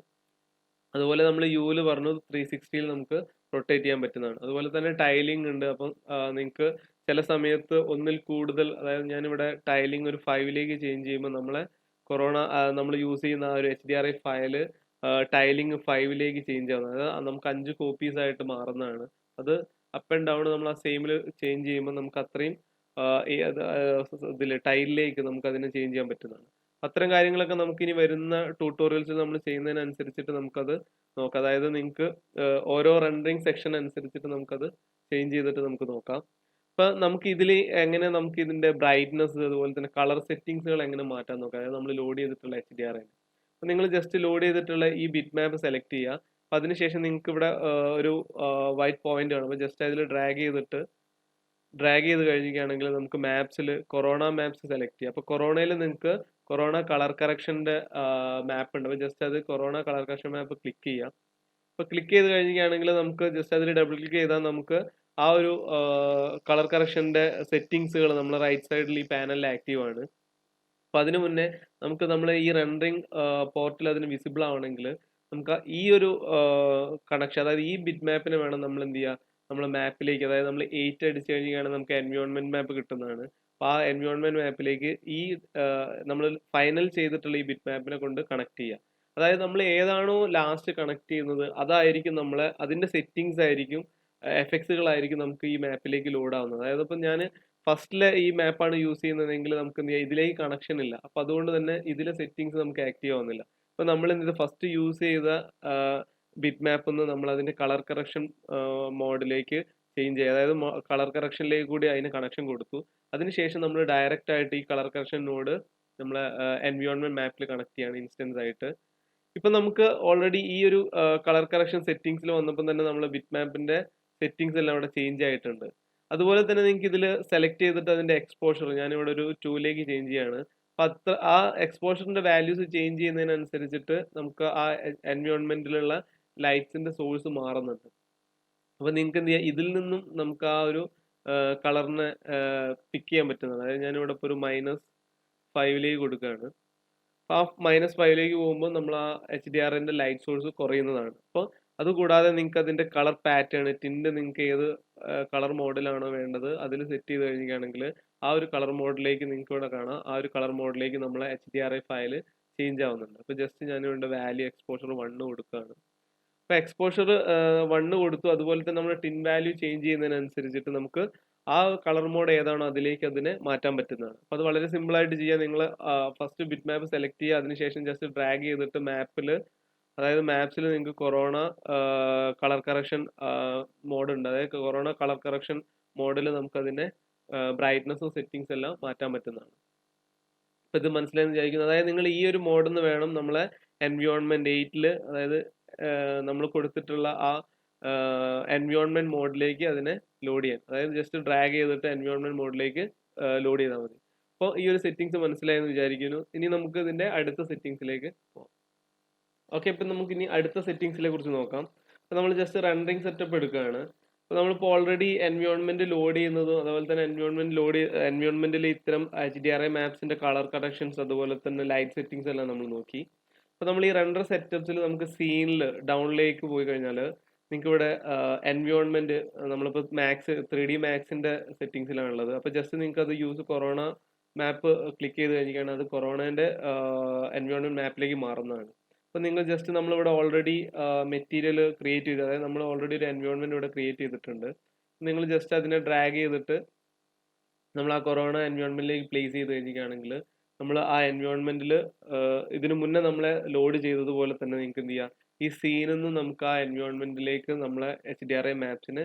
അതുപോലെ നമ്മൾ യുവിൽ പറഞ്ഞു 360 നമുക്ക് റൊട്ടേറ്റ് ചെയ്യാൻ പറ്റുന്നതാണ്. അതുപോലെ തന്നെ ടൈലിംഗ് ഉണ്ട്. അപ്പം നിങ്ങൾക്ക് ചില സമയത്ത് ഒന്നിൽ കൂടുതൽ, അതായത് ഞാനിവിടെ ടൈലിംഗ് ഒരു 5ലേക്ക് ചേഞ്ച് ചെയ്യുമ്പോൾ നമ്മളെ നമ്മൾ യൂസ് ചെയ്യുന്ന ആ ഒരു HDRI ഫയല് ടൈലിംഗ് 5ലേക്ക് ചേഞ്ച് ആവുന്നത്, അതായത് നമുക്ക് 5 കോപ്പീസ് ആയിട്ട് മാറുന്നതാണ്. അത് അപ്പ് ആൻഡ് ഡൗൺ നമ്മൾ ആ സെയിമിൽ ചേഞ്ച് ചെയ്യുമ്പോൾ നമുക്ക് അത്രയും ഇതില് ടൈലിലേക്ക് നമുക്ക് അതിനെ ചേഞ്ച് ചെയ്യാൻ പറ്റുന്നതാണ്. അത്തരം കാര്യങ്ങളൊക്കെ നമുക്ക് ഇനി വരുന്ന ട്യൂട്ടോറിയൽസ് നമ്മൾ ചെയ്യുന്നതിനനുസരിച്ചിട്ട് നമുക്കത് നോക്കാം. അതായത് നിങ്ങൾക്ക് ഓരോ റെൻഡറിങ് സെക്ഷൻ അനുസരിച്ചിട്ട് നമുക്കത് ചേഞ്ച് ചെയ്തിട്ട് നമുക്ക് നോക്കാം. അപ്പൊ നമുക്ക് ഇതിൽ എങ്ങനെ നമുക്ക് ഇതിന്റെ ബ്രൈറ്റ്നസ്, അതുപോലെ തന്നെ കളർ സെറ്റിങ്സുകൾ എങ്ങനെ മാറ്റാൻ നോക്കാം. അതായത് നമ്മൾ ലോഡ് ചെയ്തിട്ടുള്ള HDRI. അപ്പൊ നിങ്ങൾ ജസ്റ്റ് ലോഡ് ചെയ്തിട്ടുള്ള ഈ ബിറ്റ് മാപ്പ് സെലക്ട് ചെയ്യുക. അപ്പൊ അതിനുശേഷം നിങ്ങൾക്ക് ഇവിടെ ഒരു വൈറ്റ് പോയിന്റ് കാണും. അപ്പൊ ജസ്റ്റ് അതിൽ ഡ്രാഗ് ചെയ്ത് കഴിഞ്ഞിരിക്കുകയാണെങ്കിൽ നമുക്ക് മാപ്സിൽ കൊറോണ മാപ്സ് സെലക്ട് ചെയ്യാം. അപ്പോൾ കൊറോണയിൽ നിങ്ങൾക്ക് കൊറോണ കളർ കറക്ഷൻ്റെ മാപ്പ് ഉണ്ട്. അപ്പോൾ ജസ്റ്റ് അത് കൊറോണ കളർ കറക്ഷൻ മാപ്പ് ക്ലിക്ക് ചെയ്യാം. അപ്പോൾ ക്ലിക്ക് ചെയ്ത് കഴിഞ്ഞിരിക്കുകയാണെങ്കിൽ നമുക്ക് ജസ്റ്റ് അതിൽ ഡബിൾ ക്ലിക്ക് ചെയ്താൽ നമുക്ക് ആ ഒരു കളർ കറക്ഷൻ്റെ സെറ്റിങ്സുകൾ നമ്മൾ റൈറ്റ് സൈഡിൽ ഈ പാനലിൽ ആക്റ്റീവ് ആണ്. അപ്പോൾ അതിനു മുന്നേ നമുക്ക് നമ്മൾ ഈ റെൻഡറിങ് പോർട്ടിൽ അതിന് വിസിബിൾ ആവണമെങ്കിൽ നമുക്ക് ഈ ഒരു കണക്ഷൻ, അതായത് ഈ ബിറ്റ് മാപ്പിനെ വേണം നമ്മൾ എന്ത് ചെയ്യുക, നമ്മൾ മാപ്പിലേക്ക്, അതായത് നമ്മൾ 8 അടിച്ച് കഴിഞ്ഞാൽ നമുക്ക് എൻവയോൺമെന്റ് മാപ്പ് കിട്ടുന്നതാണ്. അപ്പോൾ ആ എൻവയോൺമെന്റ് മാപ്പിലേക്ക് ഈ നമ്മൾ ഫൈനൽ ചെയ്തിട്ടുള്ള ഈ ബിറ്റ് മാപ്പിനെ കൊണ്ട് കണക്ട് ചെയ്യുക. അതായത് നമ്മൾ ഏതാണോ ലാസ്റ്റ് കണക്ട് ചെയ്യുന്നത് അതായിരിക്കും നമ്മളെ അതിന്റെ സെറ്റിങ്സ് ആയിരിക്കും, എഫക്ട്സുകളായിരിക്കും നമുക്ക് ഈ മാപ്പിലേക്ക് ലോഡ് ആവുന്നത്. അതായത് ഇപ്പം ഞാൻ ഫസ്റ്റിലെ ഈ മാപ്പാണ് യൂസ് ചെയ്യുന്നതെങ്കിൽ നമുക്ക് എന്ത് ചെയ്യാം, ഇതിലേക്ക് കണക്ഷൻ ഇല്ല. അപ്പൊ അതുകൊണ്ട് തന്നെ ഇതിലെ സെറ്റിങ്സ് നമുക്ക് ആക്റ്റീവ് ആവുന്നില്ല. അപ്പൊ നമ്മൾ എന്ത് ഫസ്റ്റ് യൂസ് ചെയ്ത ബിറ്റ് മാപ്പ് ഒന്ന് നമ്മൾ അതിന്റെ കളർ കറക്ഷൻ മോഡിലേക്ക് ചേഞ്ച് ചെയ്യുക. അതായത് കളർ കറക്ഷനിലേക്ക് കൂടി അതിന് കണക്ഷൻ കൊടുത്തു. അതിനുശേഷം നമ്മൾ ഡയറക്റ്റ് ആയിട്ട് ഈ കളർ കറക്ഷൻ നോഡ് നമ്മളെ എൻവയോൺമെന്റ് മാപ്പിൽ കണക്ട് ചെയ്യാണ് ഇൻസ്റ്റൻസ് ആയിട്ട്. ഇപ്പൊ നമുക്ക് ഓൾറെഡി ഈ ഒരു കളർ കറക്ഷൻ സെറ്റിങ്സിൽ വന്നപ്പോൾ തന്നെ നമ്മൾ ബിറ്റ് മാപ്പിന്റെ സെറ്റിങ്സ് എല്ലാം ഇവിടെ ചേഞ്ച് ആയിട്ടുണ്ട്. അതുപോലെ തന്നെ നിങ്ങൾക്ക് ഇതിൽ സെലക്ട് ചെയ്തിട്ട് അതിന്റെ എക്സ്പോഷർ ഞാനിവിടെ ഒരു 2ലേക്ക് ചേഞ്ച് ചെയ്യാണ്. അപ്പൊ ആ എക്സ്പോഷറിന്റെ വാല്യൂസ് ചേഞ്ച് ചെയ്യുന്നതിനനുസരിച്ചിട്ട് നമുക്ക് ആ എൻവയോൺമെന്റിലുള്ള ലൈറ്റ്സിന്റെ സോഴ്സ് മാറുന്നുണ്ട്. അപ്പൊ നിങ്ങൾക്ക് എന്ത് ചെയ്യാം, ഇതിൽ നിന്നും നമുക്ക് ആ ഒരു കളറിനെ പിക്ക് ചെയ്യാൻ പറ്റുന്നത്. അതായത് ഞാനിവിടെ ഇപ്പോൾ ഒരു -5ലേക്ക് കൊടുക്കുകയാണ്. ആ -5ലേക്ക് പോകുമ്പോൾ നമ്മൾ ആ HDRന്റെ ലൈറ്റ് സോഴ്സ് കുറയുന്നതാണ്. അപ്പോൾ അതുകൂടാതെ നിങ്ങൾക്ക് അതിന്റെ കളർ പാറ്റേൺ, ടിന്റ് നിങ്ങൾക്ക് ഏത് കളർ മോഡലാണോ വേണ്ടത് അതിൽ സെറ്റ് ചെയ്ത് കഴിഞ്ഞിരിക്കുകയാണെങ്കിൽ ആ ഒരു കളർ മോഡിലേക്ക് നിങ്ങൾക്ക് ഇവിടെ കാണാം. ആ ഒരു കളർ മോഡിലേക്ക് നമ്മളെ HDRI ഫയൽ ചേഞ്ച് ആവുന്നുണ്ട്. അപ്പോൾ ജസ്റ്റ് ഞാനിവിടെ വാല്യൂ എക്സ്പോഷർ 1 കൊടുക്കുകയാണ്. അപ്പോൾ എക്സ്പോഷർ 1 കൊടുത്തു. അതുപോലെ തന്നെ നമ്മൾ ടിൻ വാല്യൂ ചേഞ്ച് ചെയ്യുന്നതിനനുസരിച്ചിട്ട് നമുക്ക് ആ കളർ മോഡ് ഏതാണോ അതിലേക്ക് അതിനെ മാറ്റാൻ പറ്റുന്നതാണ്. അപ്പോൾ അത് വളരെ സിമ്പിൾ ആയിട്ട് ചെയ്യാം. നിങ്ങൾ ഫസ്റ്റ് ബിറ്റ് മാപ്പ് സെലക്ട് ചെയ്യുക. അതിനുശേഷം ജസ്റ്റ് ഡ്രാഗ് ചെയ്തിട്ട് മാപ്പിൽ, അതായത് മാപ്സിൽ നിങ്ങൾക്ക് കൊറോണ കളർ കറക്ഷൻ മോഡ് ഉണ്ട്. അതായത് കൊറോണ കളർ കറക്ഷൻ മോഡിൽ നമുക്ക് അതിന്റെ ബ്രൈറ്റ്നസും സെറ്റിങ്സ് എല്ലാം മാറ്റാൻ പറ്റുന്നതാണ്. അപ്പൊ ഇത് മനസ്സിലായെന്ന് വിചാരിക്കുന്നു. അതായത് നിങ്ങൾ ഈ ഒരു മോഡിൽ നിന്ന് വേണം നമ്മളെ എൻവയോൺമെന്റ് 8ൽ, അതായത് നമ്മൾ കൊടുത്തിട്ടുള്ള ആ എൻവയോൺമെന്റ് മോഡിലേക്ക് അതിനെ ലോഡ് ചെയ്യാൻ. അതായത് ജസ്റ്റ് ഡ്രാഗ് ചെയ്തിട്ട് എൻവയോൺമെന്റ് മോഡിലേക്ക് ലോഡ് ചെയ്താൽ മതി. അപ്പോൾ ഈ ഒരു സെറ്റിങ്സ് മനസ്സിലായെന്ന് വിചാരിക്കുന്നു. ഇനി നമുക്ക് ഇതിന്റെ അടുത്ത സെറ്റിങ്സിലേക്ക് പോകാം. ഓക്കെ, ഇപ്പം നമുക്ക് ഇനി അടുത്ത സെറ്റിങ്സിനെ കുറിച്ച് നോക്കാം. അപ്പോൾ നമ്മൾ ജസ്റ്റ് റെൻഡറിങ് സെറ്റപ്പ് എടുക്കുകയാണ്. അപ്പോൾ നമ്മളിപ്പോൾ ഓൾറെഡി എൻവയോൺമെന്റ് ലോഡ് ചെയ്യുന്നതും അതുപോലെ തന്നെ എൻവയോൺമെന്റിൽ ഇത്തരം HDRI മാപ്സിന്റെ കളർ കറക്ഷൻസ് അതുപോലെ തന്നെ ലൈറ്റ് സെറ്റിങ്സ് എല്ലാം നമ്മൾ നോക്കി. അപ്പോൾ നമ്മൾ ഈ റെൻഡർ സെറ്റപ്സിൽ നമുക്ക് സീനിൽ ഡൗണിലേക്ക് പോയി കഴിഞ്ഞാൽ നിങ്ങൾക്ക് ഇവിടെ എൻവയോൺമെന്റ് നമ്മളിപ്പോൾ മാക്സ് 3D മാക്സിന്റെ സെറ്റിംഗ്സിലാണുള്ളത്. അപ്പോൾ ജസ്റ്റ് നിങ്ങൾക്ക് അത് യൂസ് കൊറോണ മാപ്പ് ക്ലിക്ക് ചെയ്ത് കഴിഞ്ഞാൽ അത് കൊറോണന്റെ എൻവയോൺമെന്റ് മാപ്പിലേക്ക് മാറുന്നതാണ്. അപ്പോൾ നിങ്ങൾ ജസ്റ്റ് നമ്മളിവിടെ ഓൾറെഡി മെറ്റീരിയൽ ക്രിയേറ്റ് ചെയ്ത്, അതായത് നമ്മൾ ഓൾറെഡി ഒരു എൻവയോൺമെന്റ് ഇവിടെ ക്രിയേറ്റ് ചെയ്തിട്ടുണ്ട്. നിങ്ങൾ ജസ്റ്റ് അതിനെ ഡ്രാഗ് ചെയ്തിട്ട് നമ്മൾ ആ കൊറോണ എൻവയോൺമെന്റിലേക്ക് പ്ലേസ് ചെയ്ത് കഴിഞ്ഞിട്ടാണെങ്കിൽ നമ്മൾ ആ എൻവയോൺമെന്റിൽ ഇതിനു മുന്നേ നമ്മളെ ലോഡ് ചെയ്തതുപോലെ തന്നെ നിങ്ങൾക്ക് എന്ത് ചെയ്യാം, ഈ സീനിൽ നിന്ന് നമുക്ക് ആ എൻവയോൺമെന്റിലേക്ക് നമ്മളെ HDRI മാപ്സിന്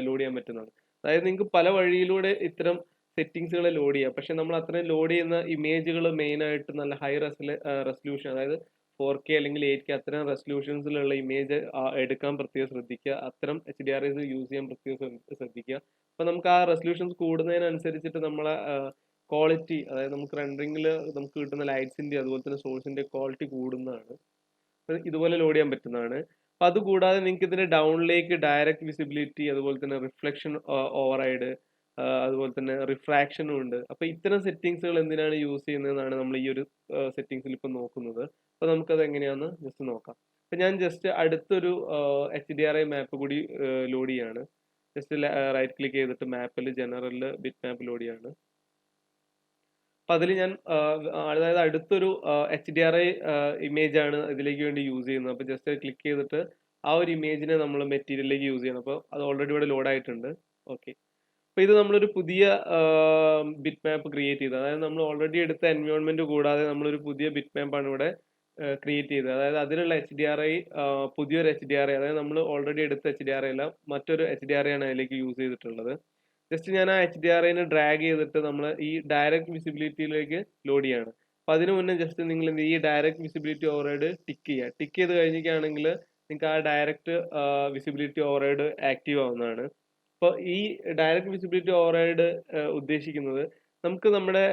ലോഡ് ചെയ്യാൻ പറ്റുന്നതാണ്. അതായത് നിങ്ങൾക്ക് പല വഴിയിലൂടെ ഇത്തരം സെറ്റിങ്സുകൾ ലോഡ് ചെയ്യാം. പക്ഷെ നമ്മൾ അത്രയും ലോഡ് ചെയ്യുന്ന ഇമേജുകൾ മെയിൻ ആയിട്ട് നല്ല ഹൈ റെസൊല്യൂഷൻ, അതായത് 4K അല്ലെങ്കിൽ 8K അത്തരം റെസൊല്യൂഷൻസിലുള്ള ഇമേജ് എടുക്കാൻ പ്രത്യേകം ശ്രദ്ധിക്കുക. അത്തരം HDRIs യൂസ് ചെയ്യാൻ പ്രത്യേകം ശ്രദ്ധിക്കുക. അപ്പോൾ നമുക്ക് ആ റെസൊല്യൂഷൻസ് കൂടുന്നതിനനുസരിച്ചിട്ട് നമ്മളെ ക്വാളിറ്റി, അതായത് നമുക്ക് റെൻഡറിങ്ങിൽ നമുക്ക് കിട്ടുന്ന ലൈറ്റ്സിന്റെ അതുപോലെ തന്നെ സോഴ്സിന്റെ ക്വാളിറ്റി കൂടുന്നതാണ്. ഇതുപോലെ ലോഡ് ചെയ്യാൻ പറ്റുന്നതാണ്. അപ്പൊ അതുകൂടാതെ നിങ്ങൾക്ക് ഇതിന്റെ ഡൗണിലേക്ക് ഡയറക്റ്റ് വിസിബിലിറ്റി, അതുപോലെ തന്നെ റിഫ്ലക്ഷൻ ഓവർറൈഡ്, അതുപോലെ തന്നെ റിഫ്രാക്ഷനും ഉണ്ട്. അപ്പൊ ഇത്തരം സെറ്റിങ്സുകൾ എന്തിനാണ് യൂസ് ചെയ്യുന്നതെന്നാണ് നമ്മൾ ഈ ഒരു സെറ്റിങ്സിൽ ഇപ്പൊ നോക്കുന്നത്. അപ്പൊ നമുക്കത് എങ്ങനെയാന്ന് ജസ്റ്റ് നോക്കാം. അപ്പൊ ഞാൻ ജസ്റ്റ് അടുത്തൊരു HDRI മാപ്പ് കൂടി ലോഡ് ചെയ്യാണ്. ജസ്റ്റ് റൈറ്റ് ക്ലിക്ക് ചെയ്തിട്ട് മാപ്പിൽ ജനറലിൽ ബിറ്റ് മാപ്പ് ലോഡ് ചെയ്യാണ്. അപ്പൊ അതിൽ ഞാൻ അതായത് അടുത്തൊരു HDRI ഇമേജ് ആണ് ഇതിലേക്ക് വേണ്ടി യൂസ് ചെയ്യുന്നത്. അപ്പൊ ജസ്റ്റ് ക്ലിക്ക് ചെയ്തിട്ട് ആ ഒരു ഇമേജിനെ നമ്മൾ മെറ്റീരിയലിലേക്ക് യൂസ് ചെയ്യണം. അപ്പോൾ അത് ഓൾറെഡി ഇവിടെ ലോഡ് ആയിട്ടുണ്ട്. ഓക്കെ, അപ്പൊ ഇത് നമ്മളൊരു പുതിയ ബിറ്റ് മാപ്പ് ക്രിയേറ്റ് ചെയ്തത്, അതായത് നമ്മൾ ഓൾറെഡി എടുത്ത എൻവയോൺമെന്റ് കൂടാതെ നമ്മളൊരു പുതിയ ബിറ്റ് മാപ്പ് ആണ് ഇവിടെ ക്രിയേറ്റ് ചെയ്തത്. അതായത് അതിലുള്ള HDRI പുതിയൊരു HDRI, അതായത് നമ്മൾ ഓൾറെഡി എടുത്ത HDRI അല്ല, മറ്റൊരു HDRI ആണ് അതിലേക്ക് യൂസ് ചെയ്തിട്ടുള്ളത്. ജസ്റ്റ് ഞാൻ ആ HDRIനെ ഡ്രാഗ് ചെയ്തിട്ട് നമ്മൾ ഈ ഡയറക്റ്റ് വിസിബിലിറ്റിയിലേക്ക് ലോഡ് ചെയ്യാണ്. അപ്പൊ അതിനു മുന്നേ ജസ്റ്റ് നിങ്ങൾ ഈ ഡയറക്റ്റ് വിസിബിലിറ്റി ഓവർറൈഡ് ടിക്ക് ചെയ്യുക. ടിക്ക് ചെയ്ത് കഴിഞ്ഞിട്ടാണെങ്കിൽ നിങ്ങൾക്ക് ആ ഡയറക്റ്റ് വിസിബിലിറ്റി ഓവർറൈഡ് ആക്റ്റീവ് ആവുന്നതാണ്. അപ്പോൾ ഈ ഡയറക്റ്റ് വിസിബിലിറ്റി ഓവർറൈഡ് ഉദ്ദേശിക്കുന്നത് നമുക്ക് നമ്മുടെ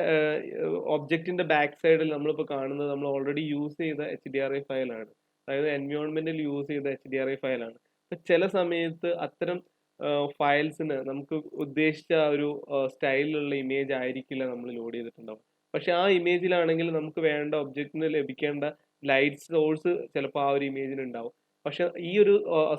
ഒബ്ജക്റ്റിന്റെ ബാക്ക് സൈഡിൽ നമ്മളിപ്പോൾ കാണുന്നത് നമ്മൾ ഓൾറെഡി യൂസ് ചെയ്ത HDRI ഫയലാണ്, അതായത് എൻവയോൺമെന്റിൽ യൂസ് ചെയ്ത HDRI ഫയലാണ്. അപ്പൊ ചില സമയത്ത് അത്തരം ഫയൽസിന് നമുക്ക് ഉദ്ദേശിച്ച ആ ഒരു സ്റ്റൈലിലുള്ള ഇമേജ് ആയിരിക്കില്ല നമ്മൾ ലോഡ് ചെയ്തിട്ടുണ്ടാവും. പക്ഷെ ആ ഇമേജിലാണെങ്കിൽ നമുക്ക് വേണ്ട ഒബ്ജക്റ്റിന് ലഭിക്കേണ്ട ലൈറ്റ് സോഴ്സ് ചിലപ്പോൾ ആ ഒരു ഇമേജിന് ഉണ്ടാവും. പക്ഷെ ഈ ഒരു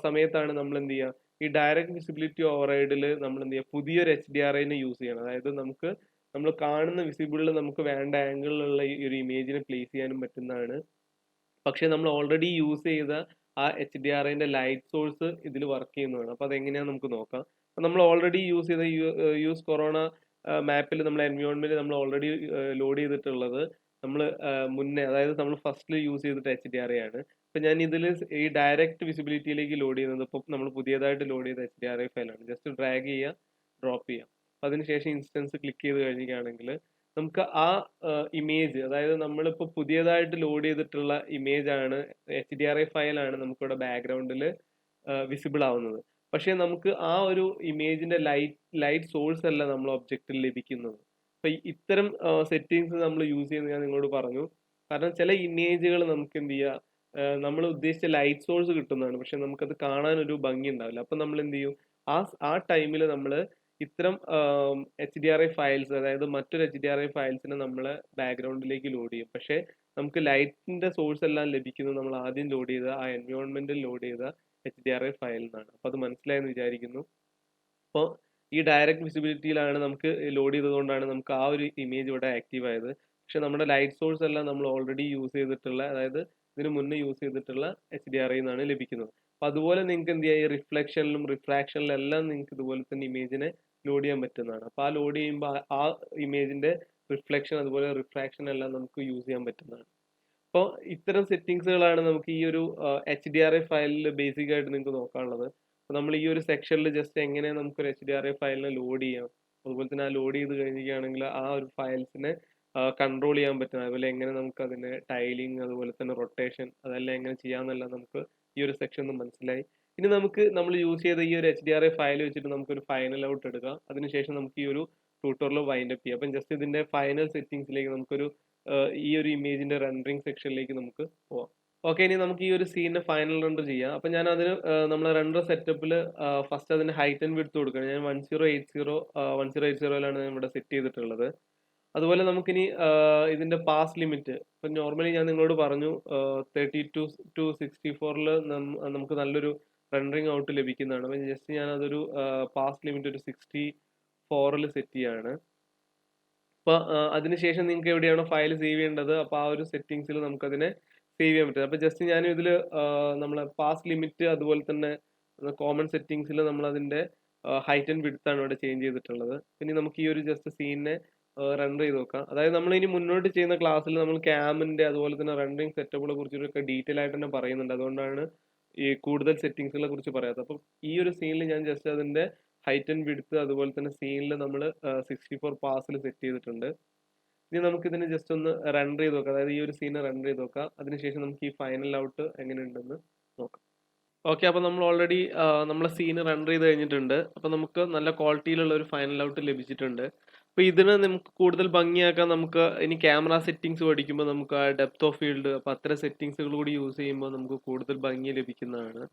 സമയത്താണ് നമ്മൾ എന്ത് ചെയ്യുക, ഈ ഡയറക്റ്റ് വിസിബിലിറ്റി ഓവർറൈഡിൽ നമ്മൾ എന്ത് ചെയ്യുക, പുതിയൊരു HDRIനെ യൂസ് ചെയ്യണം. അതായത് നമുക്ക് നമ്മൾ കാണുന്ന വിസിബിളിൽ നമുക്ക് വേണ്ട ആംഗിളിലുള്ള ഈ ഒരു ഇമേജിനെ പ്ലേസ് ചെയ്യാനും പറ്റുന്നതാണ്. പക്ഷെ നമ്മൾ ഓൾറെഡി യൂസ് ചെയ്ത ആ HDRIന്റെ ലൈറ്റ് സോഴ്സ് ഇതിൽ വർക്ക് ചെയ്യുന്നതാണ്. അപ്പോൾ അതെങ്ങനെയാണെന്ന് നമുക്ക് നോക്കാം. അപ്പോൾ നമ്മൾ ഓൾറെഡി യൂസ് ചെയ്ത യൂസ് കൊറോണ മാപ്പിൽ നമ്മൾ എൻവയോൺമെന്റ് നമ്മൾ ഓൾറെഡി ലോഡ് ചെയ്തിട്ടുള്ളത് നമ്മൾ മുന്നേ, അതായത് നമ്മൾ ഫസ്റ്റിൽ യൂസ് ചെയ്തിട്ട് HDRI ആണ്. അപ്പോൾ ഞാൻ ഇതിൽ ഈ ഡയറക്റ്റ് വിസിബിലിറ്റിയിലേക്ക് ലോഡ് ചെയ്യുന്നത് ഇപ്പോൾ നമ്മൾ പുതിയതായിട്ട് ലോഡ് ചെയ്ത HDRI ഫയലാണ്. ജസ്റ്റ് ഡ്രാഗ് ചെയ്യുക, ഡ്രോപ്പ് ചെയ്യുക. അപ്പോൾ അതിനുശേഷം ഇൻസ്റ്റൻസ് ക്ലിക്ക് ചെയ്ത് കഴിഞ്ഞിട്ടാണെങ്കിൽ നമുക്ക് ആ ഇമേജ്, അതായത് നമ്മളിപ്പോൾ പുതിയതായിട്ട് ലോഡ് ചെയ്തിട്ടുള്ള ഇമേജ് ആണ്, HDRI ഫയലാണ് നമുക്കിവിടെ ബാക്ക്ഗ്രൗണ്ടിൽ വിസിബിൾ ആവുന്നത്. പക്ഷേ നമുക്ക് ആ ഒരു ഇമേജിന്റെ ലൈറ്റ് സോഴ്സ് അല്ല നമ്മൾ ഒബ്ജക്റ്റിൽ ലഭിക്കുന്നത്. അപ്പൊ ഇത്തരം സെറ്റിങ്സ് നമ്മൾ യൂസ് ചെയ്യുന്നത് ഞാൻ നിങ്ങളോട് പറഞ്ഞു. കാരണം ചില ഇമേജുകൾ നമുക്ക് എന്ത് ചെയ്യുക, നമ്മൾ ഉദ്ദേശിച്ച ലൈറ്റ് സോഴ്സ് കിട്ടുന്നതാണ്, പക്ഷെ നമുക്കത് കാണാൻ ഒരു ഭംഗി ഉണ്ടാവില്ല. അപ്പൊ നമ്മൾ എന്ത് ചെയ്യും, ആ ടൈമിൽ നമ്മൾ ഇത്തരം HDRI ഫയൽസ്, അതായത് മറ്റൊരു HDRI ഫയൽസിനെ നമ്മൾ ബാക്ക്ഗ്രൗണ്ടിലേക്ക് ലോഡ് ചെയ്യും. പക്ഷേ നമുക്ക് ലൈറ്റിന്റെ സോഴ്സ് എല്ലാം ലഭിക്കുന്നത് നമ്മൾ ആദ്യം ലോഡ് ചെയ്ത ആ എൻവയോൺമെന്റിൽ ലോഡ് ചെയ്ത HDRI ഫയലിൽ നിന്നാണ്. അപ്പോൾ അത് മനസ്സിലായെന്ന് വിചാരിക്കുന്നു. അപ്പോൾ ഈ ഡയറക്റ്റ് വിസിബിലിറ്റിയിലാണ് നമുക്ക് ലോഡ് ചെയ്തതുകൊണ്ടാണ് നമുക്ക് ആ ഒരു ഇമേജ് ഇവിടെ ആക്റ്റീവ് ആയത്. പക്ഷെ നമ്മുടെ ലൈറ്റ് സോഴ്സ് എല്ലാം നമ്മൾ ഓൾറെഡി യൂസ് ചെയ്തിട്ടുള്ള, അതായത് ഇതിന് മുന്നേ യൂസ് ചെയ്തിട്ടുള്ള HDRI എന്നാണ് ലഭിക്കുന്നത്. അപ്പോൾ അതുപോലെ നിങ്ങൾക്ക് എന്ത് ചെയ്യാം, ഈ റിഫ്ലക്ഷനിലും റിഫ്രാക്ഷനിലും എല്ലാം നിങ്ങൾക്ക് ഇതുപോലെ തന്നെ ഇമേജിനെ ലോഡ് ചെയ്യാൻ പറ്റുന്നതാണ്. അപ്പോൾ ആ ലോഡ് ചെയ്യുമ്പോൾ ആ ഇമേജിന്റെ റിഫ്ലക്ഷൻ അതുപോലെ റിഫ്രാക്ഷൻ എല്ലാം നമുക്ക് യൂസ് ചെയ്യാൻ പറ്റുന്നതാണ്. അപ്പോൾ ഇത്തരം സെറ്റിങ്സുകളാണ് നമുക്ക് ഈ ഒരു HDRI ഫയലിൽ ബേസിക് ആയിട്ട് നിങ്ങൾക്ക് നോക്കാനുള്ളത്. അപ്പോൾ നമ്മൾ ഈ ഒരു സെക്ഷനിൽ ജസ്റ്റ് എങ്ങനെ നമുക്കൊരു HDRI ഫയലിനെ ലോഡ് ചെയ്യാം, അതുപോലെ തന്നെ ആ ലോഡ് ചെയ്ത് കഴിഞ്ഞിരിക്കുകയാണെങ്കിൽ ആ ഒരു ഫയൽസിനെ കൺട്രോൾ ചെയ്യാൻ പറ്റും, അതുപോലെ എങ്ങനെ നമുക്ക് അതിന്റെ ടൈലിംഗ് അതുപോലെ തന്നെ റൊട്ടേഷൻ അതെല്ലാം എങ്ങനെ ചെയ്യാമെന്നെല്ലാം നമുക്ക് ഈ ഒരു സെക്ഷനിൽ മനസ്സിലായി. ഇനി നമുക്ക് നമ്മൾ യൂസ് ചെയ്ത ഈ ഒരു HDRI ഫയൽ വെച്ചിട്ട് നമുക്കൊരു ഫൈനൽ ഔട്ട് എടുക്കാം. അതിനുശേഷം നമുക്ക് ഈ ഒരു ട്യൂട്ടോറിയൽ വൈൻഡ് അപ്പ് ചെയ്യാം. അപ്പം ജസ്റ്റ് ഇതിന്റെ ഫൈനൽ സെറ്റിംഗ്സിലേക്ക് നമുക്കൊരു ഈ ഒരു ഇമേജിന്റെ റെൻഡറിങ് സെക്ഷനിലേക്ക് നമുക്ക് പോവാം. ഓക്കെ, ഇനി നമുക്ക് ഈ ഒരു സീനിന്റെ ഫൈനൽ റെൻഡർ ചെയ്യാം. അപ്പൊ ഞാൻ അതിന് നമ്മളെ റെൻഡർ സെറ്റപ്പിൽ ഫസ്റ്റ് അതിന്റെ ഹൈറ്റ് ആൻഡ് വിഡ്ത്ത് കൊടുക്കണം. ഞാൻ 1080 ഞാൻ ഇവിടെ സെറ്റ് ചെയ്തിട്ടുള്ളത്. അതുപോലെ നമുക്കിനി ഇതിന്റെ പാസ് ലിമിറ്റ്, ഇപ്പൊ നോർമലി ഞാൻ നിങ്ങളോട് പറഞ്ഞു 32 to 64 നമുക്ക് നല്ലൊരു റെൻഡറിങ് ഔട്ട് ലഭിക്കുന്നതാണ്. അപ്പം ജസ്റ്റ് ഞാനതൊരു പാസ് ലിമിറ്റ് ഒരു 64 സെറ്റ് ചെയ്യാണ്. അപ്പോൾ അതിനുശേഷം നിങ്ങൾക്ക് എവിടെയാണോ ഫയൽ സേവ് ചെയ്യേണ്ടത് അപ്പോൾ ആ ഒരു സെറ്റിങ്സിൽ നമുക്കതിനെ സേവ് ചെയ്യാൻ പറ്റും. അപ്പോൾ ജസ്റ്റ് ഞാൻ ഇതിൽ നമ്മളെ പാസ് ലിമിറ്റ് അതുപോലെ തന്നെ കോമൺ സെറ്റിങ്സിൽ നമ്മളതിൻ്റെ ഹൈറ്റ് ആൻഡ് വിഡ്ത്ത് ആണ് ഇവിടെ ചേഞ്ച് ചെയ്തിട്ടുള്ളത്. പിന്നെ നമുക്ക് ഈ ഒരു ജസ്റ്റ് സീനിനെ റെൻഡർ ചെയ്ത് നോക്കാം. അതായത് നമ്മൾ ഇനി മുന്നോട്ട് ചെയ്യുന്ന ക്ലാസ്സിൽ നമ്മൾ ക്യാമിൻ്റെ അതുപോലെ തന്നെ റെൻഡറിങ് സെറ്റപ്പുകളെ കുറിച്ചൊക്കെ ഡീറ്റെയിൽ ആയിട്ട് തന്നെ പറയുന്നുണ്ട്. അതുകൊണ്ടാണ് ഈ കൂടുതൽ സെറ്റിങ്സുകളെ കുറിച്ച് പറയാത്തത്. അപ്പം ഈ ഒരു സീനിൽ ഞാൻ ജസ്റ്റ് അതിൻ്റെ ഹൈറ്റ് ആൻഡ് വിഡ്ത്ത് അതുപോലെ തന്നെ സീനിൽ നമ്മൾ 64 പാസിൽ സെറ്റ് ചെയ്തിട്ടുണ്ട്. ഇനി നമുക്കിതിന് ജസ്റ്റ് ഒന്ന് റെൻഡർ ചെയ്ത് നോക്കാം. അതായത് ഈ ഒരു സീനെ റെൻഡർ ചെയ്ത് നോക്കാം. അതിനുശേഷം നമുക്ക് ഈ ഫൈനൽ ഔട്ട് എങ്ങനെയുണ്ടെന്ന് നോക്കാം. ഓക്കെ, അപ്പോൾ നമ്മൾ ഓൾറെഡി നമ്മളെ സീന് റെൻഡർ ചെയ്ത് കഴിഞ്ഞിട്ടുണ്ട്. അപ്പോൾ നമുക്ക് നല്ല ക്വാളിറ്റിയിലുള്ള ഒരു ഫൈനൽ ഔട്ട് ലഭിച്ചിട്ടുണ്ട്. അപ്പോൾ ഇതിനെ നമുക്ക് കൂടുതൽ ഭംഗിയാക്കാൻ നമുക്ക് ഇനി ക്യാമറ സെറ്റിങ്സ് പഠിക്കുമ്പോൾ നമുക്ക് ആ ഡെപ്ത് ഓഫ് ഫീൽഡ് അപ്പോൾ അത്തരം സെറ്റിങ്സുകൾ കൂടി യൂസ് ചെയ്യുമ്പോൾ നമുക്ക് കൂടുതൽ ഭംഗി ലഭിക്കുന്നതാണ്.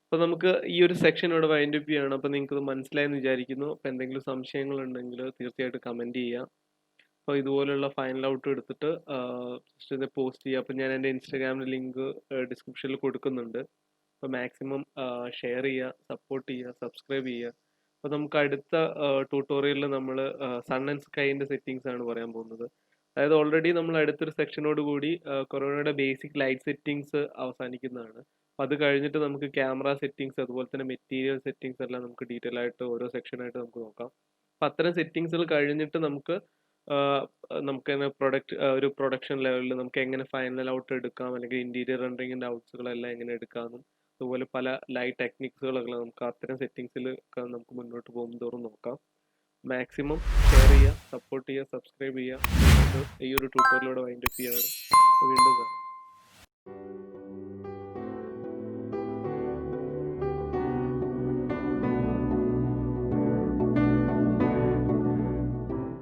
അപ്പോൾ നമുക്ക് ഈ ഒരു സെക്ഷൻ ഇവിടെ വൈൻഡ് അപ്പ് ചെയ്യണം. അപ്പോൾ നിങ്ങൾക്ക് ഇത് മനസ്സിലായെന്ന് വിചാരിക്കുന്നു. അപ്പോൾ എന്തെങ്കിലും സംശയങ്ങളുണ്ടെങ്കിൽ തീർച്ചയായിട്ടും കമൻറ്റ് ചെയ്യുക. അപ്പോൾ ഇതുപോലുള്ള ഫൈനൽ ഔട്ട് എടുത്തിട്ട് ജസ്റ്റ് ഇത് പോസ്റ്റ് ചെയ്യുക. അപ്പോൾ ഞാൻ എൻ്റെ ഇൻസ്റ്റാഗ്രാമിൻ്റെ ലിങ്ക് ഡിസ്ക്രിപ്ഷനിൽ കൊടുക്കുന്നുണ്ട്. അപ്പോൾ മാക്സിമം ഷെയർ ചെയ്യുക, സപ്പോർട്ട് ചെയ്യുക, സബ്സ്ക്രൈബ് ചെയ്യുക. അപ്പോൾ നമുക്ക് അടുത്ത ട്യൂട്ടോറിയലിൽ നമ്മൾ സൺ ആൻഡ് സ്കൈൻ്റെ സെറ്റിങ്സ് ആണ് പറയാൻ പോകുന്നത്. അതായത് ഓൾറെഡി നമ്മൾ അടുത്തൊരു സെക്ഷനോട് കൂടി കൊറോണയുടെ ബേസിക് ലൈറ്റ് സെറ്റിങ്സ് അവസാനിക്കുന്നതാണ്. അപ്പോൾ അത് കഴിഞ്ഞിട്ട് നമുക്ക് ക്യാമറ സെറ്റിങ്സ് അതുപോലെ തന്നെ മെറ്റീരിയൽ സെറ്റിങ്സ് എല്ലാം നമുക്ക് ഡീറ്റെയിൽ ആയിട്ട് ഓരോ സെക്ഷനായിട്ട് നമുക്ക് നോക്കാം. അപ്പോൾ അത്തരം സെറ്റിങ്സുകൾ കഴിഞ്ഞിട്ട് നമുക്ക് നമുക്ക് തന്നെ ഒരു പ്രൊഡക്ഷൻ ലെവലിൽ നമുക്ക് എങ്ങനെ ഫൈനൽ ഔട്ട് എടുക്കാം, അല്ലെങ്കിൽ ഇന്റീരിയർ റെൻഡറിങ്ങിൻ്റെ ഔട്ട്സുകളെല്ലാം എങ്ങനെ എടുക്കാമെന്നും അതുപോലെ പല ലൈറ്റ് ടെക്നിക്സുകളൊക്കെ നമുക്ക് അത്തരം സെറ്റിങ്സിൽ ഒക്കെ നമുക്ക് മുന്നോട്ട് പോകും തോറും നോക്കാം. മാക്സിമം ഷെയർ ചെയ്യുക, സപ്പോർട്ട് ചെയ്യുക, സബ്സ്ക്രൈബ് ചെയ്യുക. ഈ ഒരു ട്യൂട്ടോറിയലോടെ വൈൻഡ് അപ്പ് ചെയ്യാണ്. വീണ്ടും കാണാം.